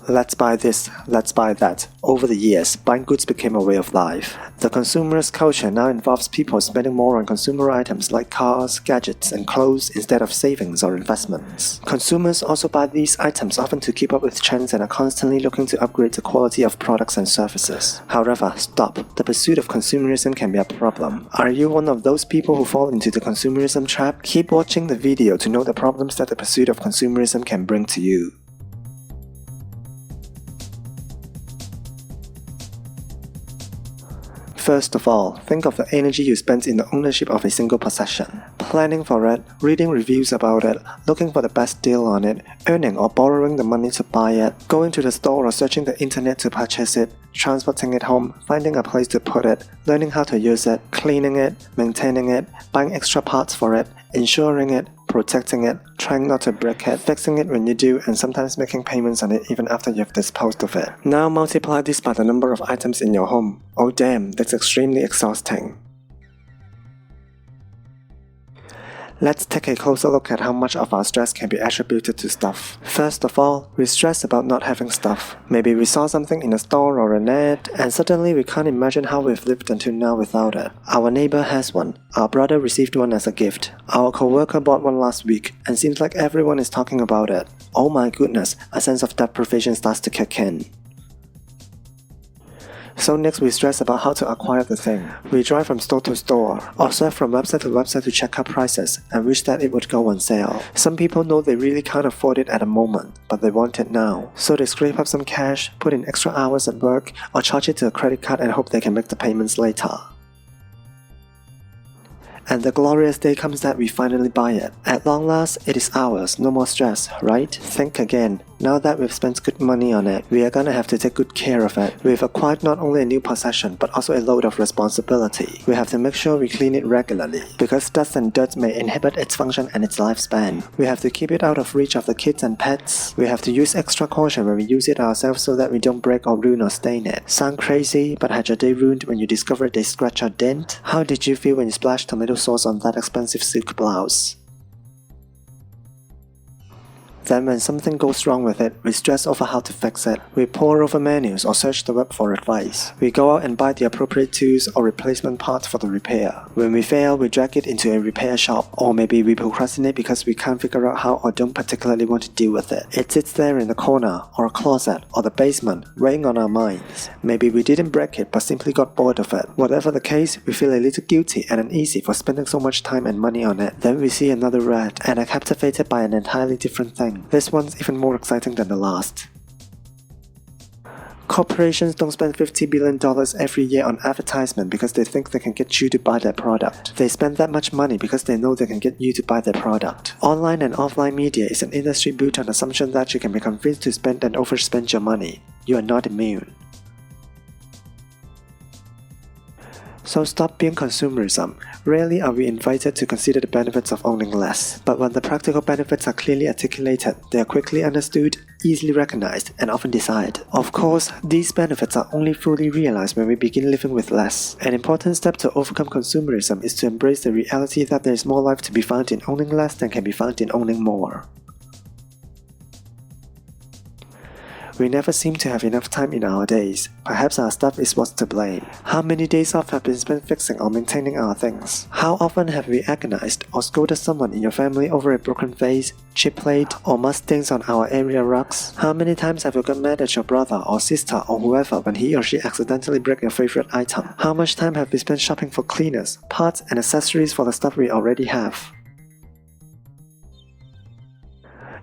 let's buy this, let's buy that. Over the years, buying goods became a way of life. The consumerist culture now involves people spending more on consumer items like cars, gadgets, and clothes instead of savings or investments. Consumers also buy these items often to keep up with trends and are constantly looking to upgrade the quality of products and services. However, stop. The pursuit of consumerism can be a problem. Are you one of those people who fall into the consumerism trap? Keep watching the video to know the problems that the pursuit of consumerism can bring to you. First of all, think of the energy you spent in the ownership of a single possession. Planning for it, reading reviews about it, looking for the best deal on it, earning or borrowing the money to buy it, going to the store or searching the internet to purchase it, transporting it home, finding a place to put it, learning how to use it, cleaning it, maintaining it, buying extra parts for it, insuring it, protecting it, trying not to break it, fixing it when you do, and sometimes making payments on it even after you've disposed of it. Now multiply this by the number of items in your home. Oh damn, that's extremely exhausting. Let's take a closer look at how much of our stress can be attributed to stuff. First of all, we stress about not having stuff. Maybe we saw something in a store or an ad, and suddenly we can't imagine how we've lived until now without it. Our neighbor has one. Our brother received one as a gift. Our coworker bought one last week, and seems like everyone is talking about it. Oh my goodness, a sense of deprivation starts to kick in. So next we stress about how to acquire the thing. We drive from store to store, or surf from website to website to check out prices, and wish that it would go on sale. Some people know they really can't afford it at the moment, but they want it now. So they scrape up some cash, put in extra hours at work, or charge it to a credit card and hope they can make the payments later. And the glorious day comes that we finally buy it. At long last, it is ours, no more stress, right? Think again. Now that we've spent good money on it, we are gonna have to take good care of it. We've acquired not only a new possession, but also a load of responsibility. We have to make sure we clean it regularly, because dust and dirt may inhibit its function and its lifespan. We have to keep it out of reach of the kids and pets. We have to use extra caution when we use it ourselves so that we don't break or ruin or stain it. Sound crazy, but had your day ruined when you discovered a scratch or dent? How did you feel when you splashed tomato sauce on that expensive silk blouse? Then when something goes wrong with it, we stress over how to fix it. We pore over menus or search the web for advice. We go out and buy the appropriate tools or replacement parts for the repair. When we fail, we drag it into a repair shop, or maybe we procrastinate because we can't figure out how or don't particularly want to deal with it. It sits there in the corner, or a closet, or the basement, weighing on our minds. Maybe we didn't break it but simply got bored of it. Whatever the case, we feel a little guilty and uneasy for spending so much time and money on it. Then we see another ad and are captivated by an entirely different thing. This one's even more exciting than the last. Corporations don't spend $50 billion every year on advertisement because they think they can get you to buy their product. They spend that much money because they know they can get you to buy their product. Online and offline media is an industry built on the assumption that you can be convinced to spend and overspend your money. You are not immune. So stop being consumerism. Rarely are we invited to consider the benefits of owning less. But when the practical benefits are clearly articulated, they are quickly understood, easily recognized, and often desired. Of course, these benefits are only fully realized when we begin living with less. An important step to overcome consumerism is to embrace the reality that there is more life to be found in owning less than can be found in owning more. We never seem to have enough time in our days. Perhaps our stuff is what's to blame. How many days off have been spent fixing or maintaining our things? How often have we agonized or scolded someone in your family over a broken vase, chip plate, or mud stains on our area rugs? How many times have you got mad at your brother or sister or whoever when he or she accidentally breaks your favorite item? How much time have we spent shopping for cleaners, parts, and accessories for the stuff we already have?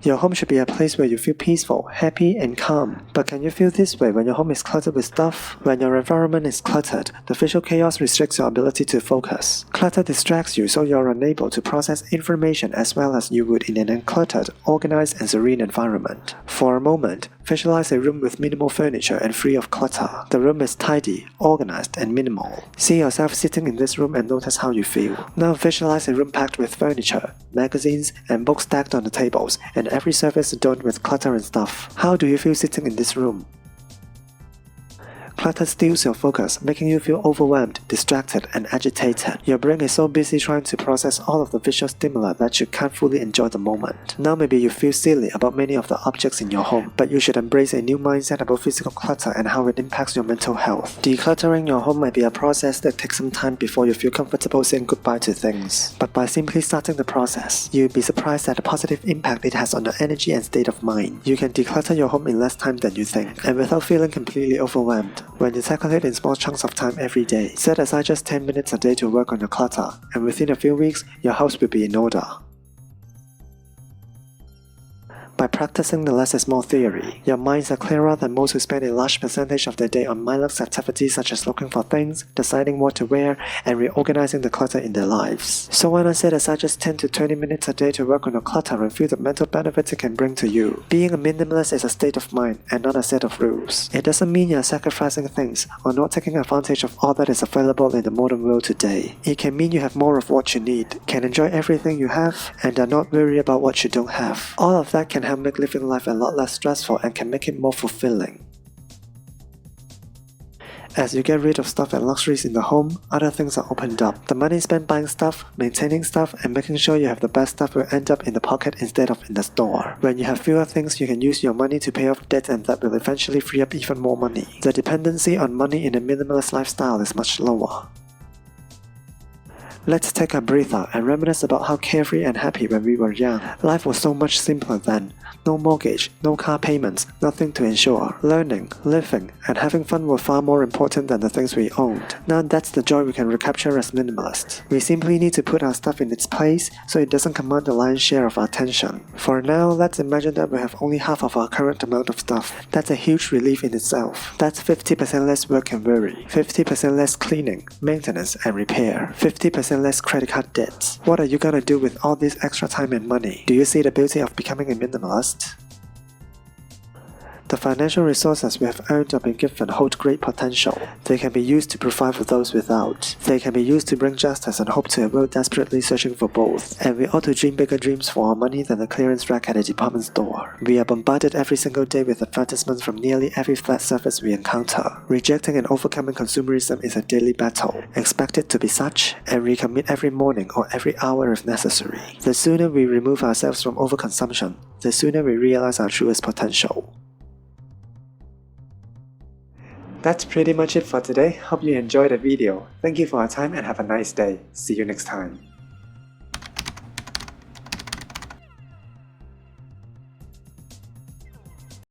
Your home should be a place where you feel peaceful, happy, and calm. But can you feel this way when your home is cluttered with stuff? When your environment is cluttered, the visual chaos restricts your ability to focus. Clutter distracts you so you're unable to process information as well as you would in an uncluttered, organized, and serene environment. For a moment, visualize a room with minimal furniture and free of clutter. The room is tidy, organized, and minimal. See yourself sitting in this room and notice how you feel. Now visualize a room packed with furniture, magazines, and books stacked on the tables, and every surface adorned with clutter and stuff. How do you feel sitting in this room? Clutter steals your focus, making you feel overwhelmed, distracted, and agitated. Your brain is so busy trying to process all of the visual stimuli that you can't fully enjoy the moment. Now maybe you feel silly about many of the objects in your home, but you should embrace a new mindset about physical clutter and how it impacts your mental health. Decluttering your home might be a process that takes some time before you feel comfortable saying goodbye to things. But by simply starting the process, you'll be surprised at the positive impact it has on your energy and state of mind. You can declutter your home in less time than you think, and without feeling completely overwhelmed. When you tackle it in small chunks of time every day, set aside just 10 minutes a day to work on your clutter, and within a few weeks, your house will be in order. By practicing the less is more theory, your minds are clearer than most who spend a large percentage of their day on mindless activities such as looking for things, deciding what to wear, and reorganizing the clutter in their lives. So why not set aside just 10 to 20 minutes a day to work on your clutter and feel the mental benefits it can bring to you? Being a minimalist is a state of mind and not a set of rules. It doesn't mean you're sacrificing things or not taking advantage of all that is available in the modern world today. It can mean you have more of what you need, can enjoy everything you have, and are not worried about what you don't have. All of that can help make living life a lot less stressful and can make it more fulfilling. As you get rid of stuff and luxuries in the home, other things are opened up. The money spent buying stuff, maintaining stuff, and making sure you have the best stuff will end up in the pocket instead of in the store. When you have fewer things, you can use your money to pay off debt, and that will eventually free up even more money. The dependency on money in a minimalist lifestyle is much lower. Let's take a breather and reminisce about how carefree and happy when we were young. Life was so much simpler then. No mortgage, no car payments, nothing to insure. Learning, living, and having fun were far more important than the things we owned. Now that's the joy we can recapture as minimalists. We simply need to put our stuff in its place so it doesn't command the lion's share of our attention. For now, let's imagine that we have only half of our current amount of stuff. That's a huge relief in itself. That's 50% less work and worry, 50% less cleaning, maintenance, and repair, 50% less credit card debts. What are you gonna do with all this extra time and money? Do you see the beauty of becoming a minimalist? The financial resources we have earned or been given hold great potential. They can be used to provide for those without. They can be used to bring justice and hope to a world desperately searching for both. And we ought to dream bigger dreams for our money than the clearance rack at a department store. We are bombarded every single day with advertisements from nearly every flat surface we encounter. Rejecting and overcoming consumerism is a daily battle. Expect it to be such, and recommit every morning or every hour if necessary. The sooner we remove ourselves from overconsumption, the sooner we realize our truest potential. That's pretty much it for today. Hope you enjoyed the video. Thank you for your time and have a nice day. See you next time.